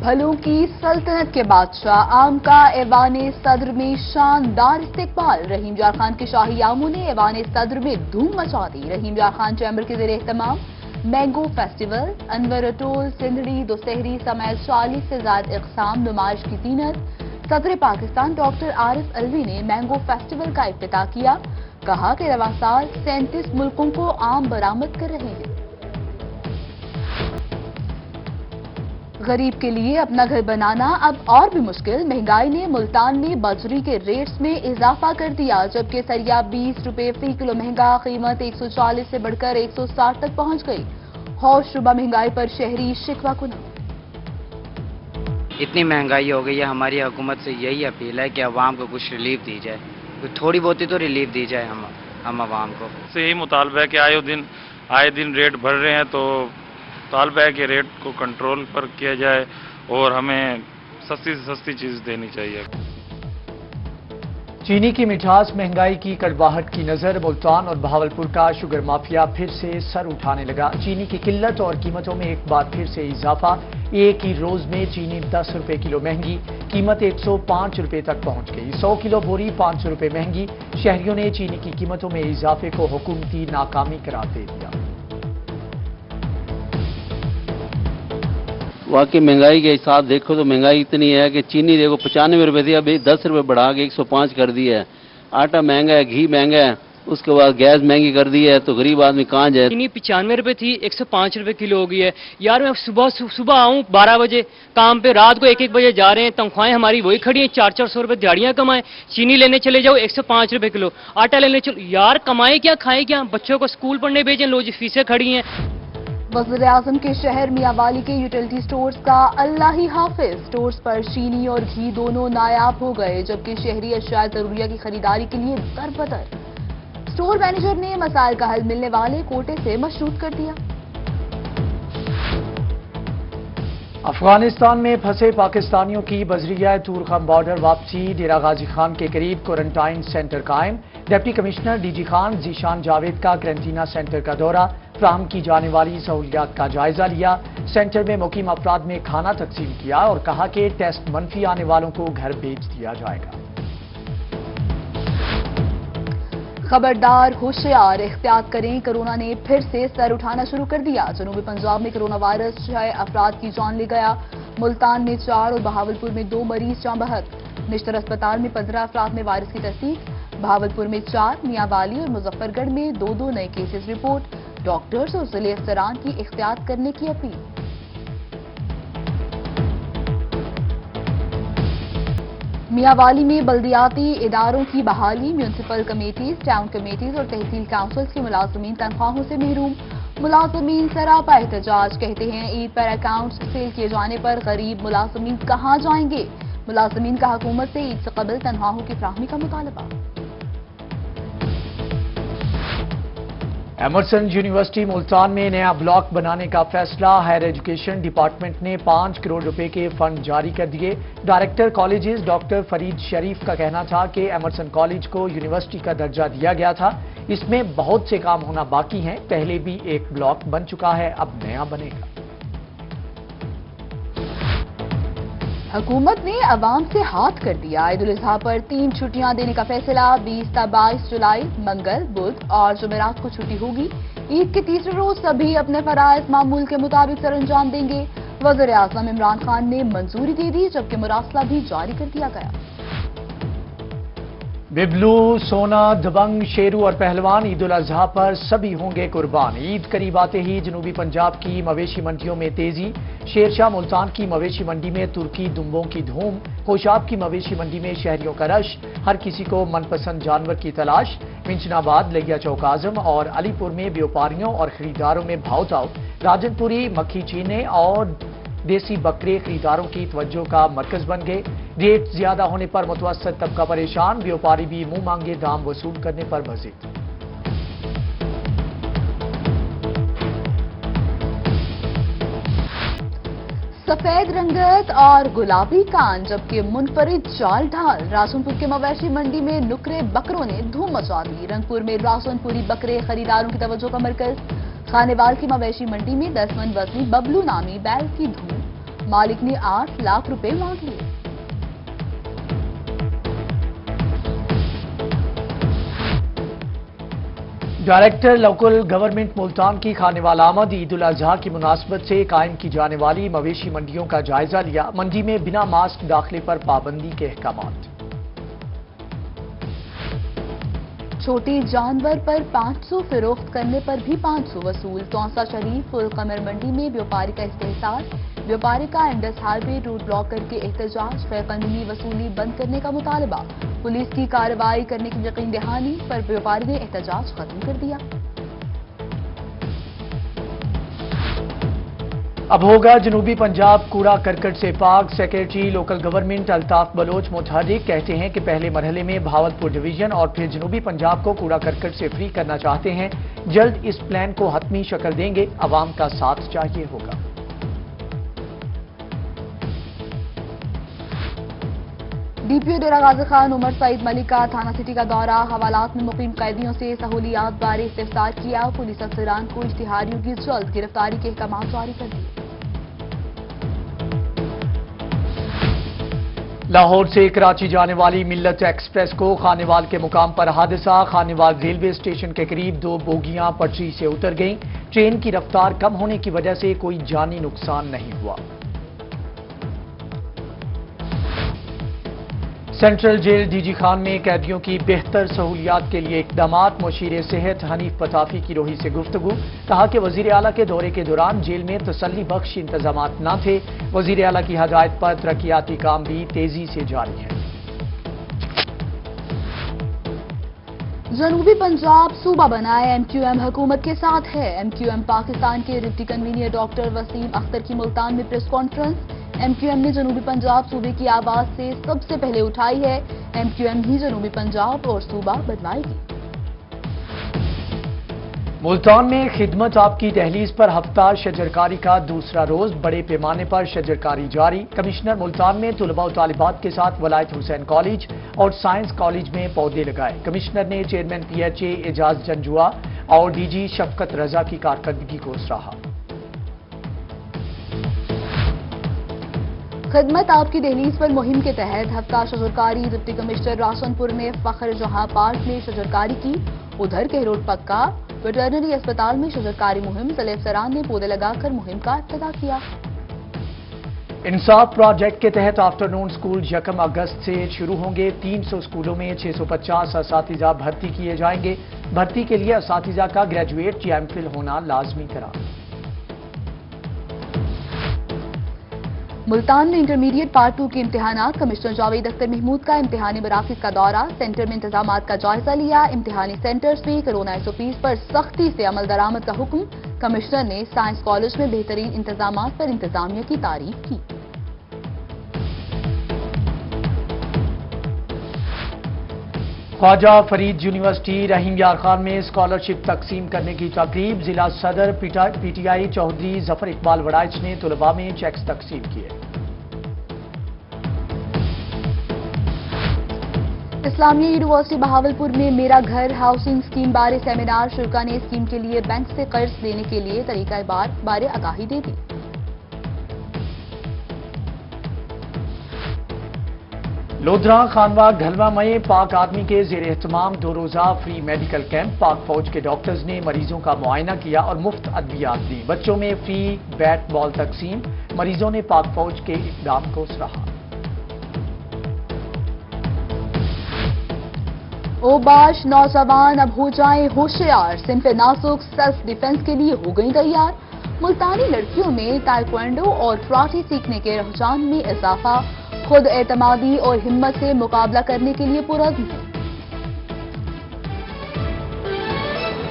भलों की सल्तनत के बादशाह आम का ऐवान सदर में शानदार इस्तकबाल। रहीम यार खान के शाही आमों ने ऐवान सदर में धूम मचा दी। रहीम यार खान चैम्बर के ज़ेरे एहतमाम मैंगो फेस्टिवल, अनवर अटोल, सिंधड़ी, दोसहरी समेत 40 से ज्यादा इक़साम नुमाइश की ज़ीनत। सदर पाकिस्तान डॉक्टर आरिफ अलवी ने मैंगो फेस्टिवल का इफ्तिताह किया। कहा कि रवां साल 37 मुल्कों को आम बरामद कर रहे हैं। गरीब के लिए अपना घर बनाना अब और भी मुश्किल। महंगाई ने मुल्तान में बजरी के रेट्स में इजाफा कर दिया। जबकि सरिया 20 रुपए फी किलो महंगा, कीमत 140 से बढ़कर 160 तक पहुंच गई। होशरुबा महंगाई पर शहरी शिकवा कुना। इतनी महंगाई हो गई है, हमारी हुकूमत से यही अपील है कि अवाम को कुछ रिलीफ दी जाए, थोड़ी बहुत ही तो रिलीफ दी जाए हम अवाम को। से यही मुतालबा है कि आए दिन रेट बढ़ रहे हैं, तो मुतालबा है कि रेट को कंट्रोल पर किया जाए और हमें सस्ती से सस्ती चीज़ देनी चाहिए। चीनी की मिठास महंगाई की कड़वाहट की नजर मुल्तान और बहावलपुर का शुगर माफिया फिर से सर उठाने लगा। चीनी की किल्लत और कीमतों में एक बार फिर से इजाफा। एक ही रोज में चीनी 10 रुपए किलो महंगी, कीमत 105 रुपए तक पहुंच गई। 100 किलो बोरी 500 रुपए महंगी। शहरियों ने चीनी की कीमतों में इजाफे को हुकूमती नाकामी करार दे दिया। वाकई महंगाई के हिसाब देखो तो महंगाई इतनी है कि चीनी देखो 95 रुपए थी, अभी 10 रुपए बढ़ा के 105 कर दी है। आटा महंगा है, घी महंगा है, उसके बाद गैस महंगी कर दी है, तो गरीब आदमी कहाँ जाए। चीनी 95 रुपए थी, 105 रुपए किलो हो गई है। यार मैं सुबह आऊँ 12 बजे काम पे, रात को 1-1 बजे जा रहे हैं, तनख्वाहें हमारी वही खड़ी हैं। 400 रुपए दिहाड़ियां कमाएं, चीनी लेने चले जाओ 105 रुपए किलो, आटा लेने चलो। यार कमाएं क्या, खाएं क्या, बच्चों को स्कूल पढ़ने भेजें, लो जी फीसें खड़ी हैं। वज़ीर-ए-आज़म के शहर मियांवाली के यूटिलिटी स्टोर्स का अल्लाह ही हाफिज। स्टोर्स पर चीनी और घी दोनों नायाब हो गए, जबकि शहरी अशिया ज़रूरिया की खरीदारी के लिए दरबदर। स्टोर मैनेजर ने मसाइल का हल मिलने वाले कोटे से मशरूत कर दिया। अफगानिस्तान में फंसे पाकिस्तानियों की बजरिया तूरखम बॉर्डर वापसी। डेरा गाजी खान के करीब क्वारंटाइन सेंटर कायम। Deputy commissioner DG Khan Zeeshan Javed का कैंटीना सेंटर का दौरा, फ्राहम की जाने वाली सहूलियात का जायजा लिया। सेंटर में मुकीम अफराद में खाना तकसीम किया और कहा कि टेस्ट मनफी आने वालों को घर भेज दिया जाएगा। खबरदार, होशियार, एहतियात करें, कोरोना ने फिर से सर उठाना शुरू कर दिया। जनूबी पंजाब में कोरोना वायरस 6 अफराद की जान ले गया। मुल्तान में 4 और बहावलपुर में 2 मरीज जान बहक। निश्तर अस्पताल में 15 अफराद में वायरस की तस्दीक। बहावलपुर में 4, मियांवाली और मुजफ्फरगढ़ में 2-2 नए केसेस रिपोर्ट। डॉक्टर्स और जिले अफसरान की एहतियात करने की अपील। मियांवाली में बल्दियाती इदारों की बहाली। म्यूनिसिपल कमेटीज, टाउन कमेटीज और तहसील काउंसिल्स के मुलाजमीन तनख्वाहों से महरूम। मुलाजमीन सरापा एहतजाज, कहते हैं ईद पर अकाउंट्स सेल किए जाने पर गरीब मुलाजमीन कहां जाएंगे। मुलाजमीन का हुकूमत से ईद से कबल तनख्वाहों की फराहमी का मुतालबा। एमरसन यूनिवर्सिटी मुल्तान में नया ब्लॉक बनाने का फैसला। हायर एजुकेशन डिपार्टमेंट ने 5 करोड़ रुपए के फंड जारी कर दिए। डायरेक्टर कॉलेजेस डॉक्टर फरीद शरीफ का कहना था कि एमरसन कॉलेज को यूनिवर्सिटी का दर्जा दिया गया था, इसमें बहुत से काम होना बाकी हैं। पहले भी एक ब्लॉक बन चुका है, अब नया बनेगा। हुकूमत ने अवाम से हाथ कर दिया। ईद उल अजहा पर 3 छुट्टियां देने का फैसला। 20 ता 22 जुलाई, मंगल, बुध और जुमेरात को छुट्टी होगी। ईद के तीसरे रोज सभी अपने फराइज मामूल के मुताबिक सर अंजाम देंगे। वज़ीर-ए-आज़म इमरान खान ने मंजूरी दे दी, जबकि मुरासला भी जारी कर दिया गया। बिबलू, सोना, दबंग, शेरू और पहलवान ईद उल अजहा पर सभी होंगे कुर्बान। ईद करीब आते ही जनूबी पंजाब की मवेशी मंडियों में तेजी। शेरशाह मुल्तान की मवेशी मंडी में तुर्की दुम्बों की धूम। होशाब की मवेशी मंडी में शहरियों का रश, हर किसी को मनपसंद जानवर की तलाश। मिंचनाबाद, लिया चौक आजम और अलीपुर में व्यापारियों और खरीदारों में भावताव। राजनपुरी मक्खी चीने और देसी बकरे खरीदारों की तवज्जो का मरकज बन गए। रेट ज्यादा होने पर मुतवस्सित तबका परेशान। व्यापारी भी मुंह मांगे दाम वसूल करने पर मजीद। सफेद रंगत और गुलाबी कान, जबकि मुनफरिद चाल ढाल। रासनपुर के मवेशी मंडी में नुकरे बकरों ने धूम मचा दी। रंगपुर में रासनपुरी बकरे खरीदारों की तवज्जो का मरकज। खानेवाल की मवेशी मंडी में 10 मन वजनी बबलू नामी बैल की धूम। मालिक ने 8 लाख रुपए मांग लिए। डायरेक्टर लोकल गवर्नमेंट मुल्तान की खानेवाल आमद ईद उल अजहा की मुनासबत से कायम की जाने वाली मवेशी मंडियों का जायजा लिया। मंडी में बिना मास्क दाखिले पर पाबंदी के अहकामात। छोटे जानवर पर 500 फरोख्त करने पर भी 500 वसूल। तौसा शरीफ उल कमर मंडी में व्यापारी का इस्तेहसाल। व्यापारी का इंडस हाईवे रूट ब्लॉक करके एहतजाज। गैरकानूनी वसूली बंद करने का मुतालबा। पुलिस की कार्रवाई करने की यकीन दहानी पर व्यापारी ने एहतजाज खत्म कर दिया। अब होगा जनूबी पंजाब कूड़ा करकट से पाक। Secretary local government Altaf Baloch मुतहर्रिक कहते हैं कि पहले मरहले में भावलपुर डिवीजन और फिर जनूबी पंजाब को कूड़ा करकट से फ्री करना चाहते हैं। जल्द इस प्लान को हतमी शक्ल देंगे। अवाम का साथ चाहिए होगा। डीपीओ डेरा गाजी खान उमर सईद मलिक का थाना सिटी का दौरा। हवालात में मुकीम कैदियों से सहूलियात बारे इस्तिफसार किया। पुलिस अफसरान को इश्तिहारियों की जल्द गिरफ्तारी के अहकाम जारी कर दिए। लाहौर से कराची जाने वाली मिल्लत एक्सप्रेस को खानेवाल के मुकाम पर हादसा। खानेवाल रेलवे स्टेशन के करीब 2 बोगियां पटरी से उतर गईं। ट्रेन की रफ्तार कम होने की वजह से कोई जानी नुकसान नहीं हुआ। सेंट्रल जेल डीजी खान में कैदियों की बेहतर सहूलियात के लिए इकदामात। मुशीर सेहत हनीफ पताफी की रोही से गुफ्तगू। कहा कि वजीर आला के दौरे के दौरान जेल में तसल्ली बख्श इंतजामात न थे। वजीर आला की हदायत पर तरक्याती काम भी तेजी से जारी है। जनूबी पंजाब सूबा बनाए MQM हुकूमत के साथ है। MQM पाकिस्तान के deputy convener doctor Waseem Akhtar की मुल्तान में प्रेस कॉन्फ्रेंस। MQM ने जनूबी पंजाब सूबे की आवाज से सबसे पहले उठाई है। MQM ही जनूबी पंजाब और सूबा बनवाएगी। मुल्तान में खिदमत आपकी दहलीज पर हफ्ता शजरकारी का दूसरा रोज। बड़े पैमाने पर शजरकारी जारी। कमिश्नर मुल्तान में तुलबा और तालिबात के साथ वलायत हुसैन कॉलेज और साइंस कॉलेज में पौधे लगाए। कमिश्नर ने चेयरमैन PHA एजाज जंजुआ और DG शफकत रजा की कारकर्दगी को सराहा। खिदमत आपकी दहलीज पर मुहिम के तहत हफ्ता शजरकारी। डिप्टी कमिश्नर राशनपुर ने फखर जहां पार्क में शजरकारी की। उधर केहरोड पक्का वेटरनरी अस्पताल में शजरकारी मुहिम। जिले अफसरान ने पौधे लगाकर मुहिम का इब्तिदा किया। इंसाफ प्रोजेक्ट के तहत आफ्टरनून स्कूल 1 अगस्त से शुरू होंगे। 300 स्कूलों में 650 असातिजा भर्ती किए जाएंगे। भर्ती के लिए असातिजा का ग्रेजुएट या MPhil होना लाजमी करार। मुल्तान में इंटरमीडिएट पार्ट 2 के इम्तिहानात। कमिश्नर जावेद अख्तर महमूद का इम्तिहानी मराकज़ का दौरा। सेंटर में इंतजामात का जायजा लिया। इम्तिहानी सेंटर्स में कोरोना SOPs पर सख्ती से अमल दरामद का हुक्म। कमिश्नर ने साइंस कॉलेज में बेहतरीन इंतजामात पर इंतजामिया की तारीफ की। ख्वाजा फरीद यूनिवर्सिटी रहीम यार खान में स्कॉलरशिप तकसीम करने की तकरीब। जिला सदर PTI चौधरी जफर इकबाल वड़ाइच ने तुलबा में चेक्स तकसीम किए। इस्लामिया यूनिवर्सिटी बहावलपुर में मेरा घर हाउसिंग स्कीम बारे सेमिनार। शुरा ने स्कीम के लिए बैंक से कर्ज लेने के लिए तरीका बारे आगाही दे दी। लोधरा खानवा घलवा में पाक आर्मी के जेर एहतमाम 2 रोजा फ्री मेडिकल कैंप। पाक फौज के डॉक्टर्स ने मरीजों का मुआयना किया और मुफ्त अद्वियात दी। बच्चों में फ्री बैट बॉल तकसीम। मरीजों ने पाक फौज के इकदाम को सराहा। ओबाश नौजवान अब हो जाएं होशियार। सिंफ नाजुक सेल्फ डिफेंस के लिए हो गई तैयार। मुल्तानी लड़कियों में ताइक्वांडो और कराटे सीखने के रुझान में इजाफा। खुद एतमादी और हिम्मत से मुकाबला करने के लिए पुरअज़्म है।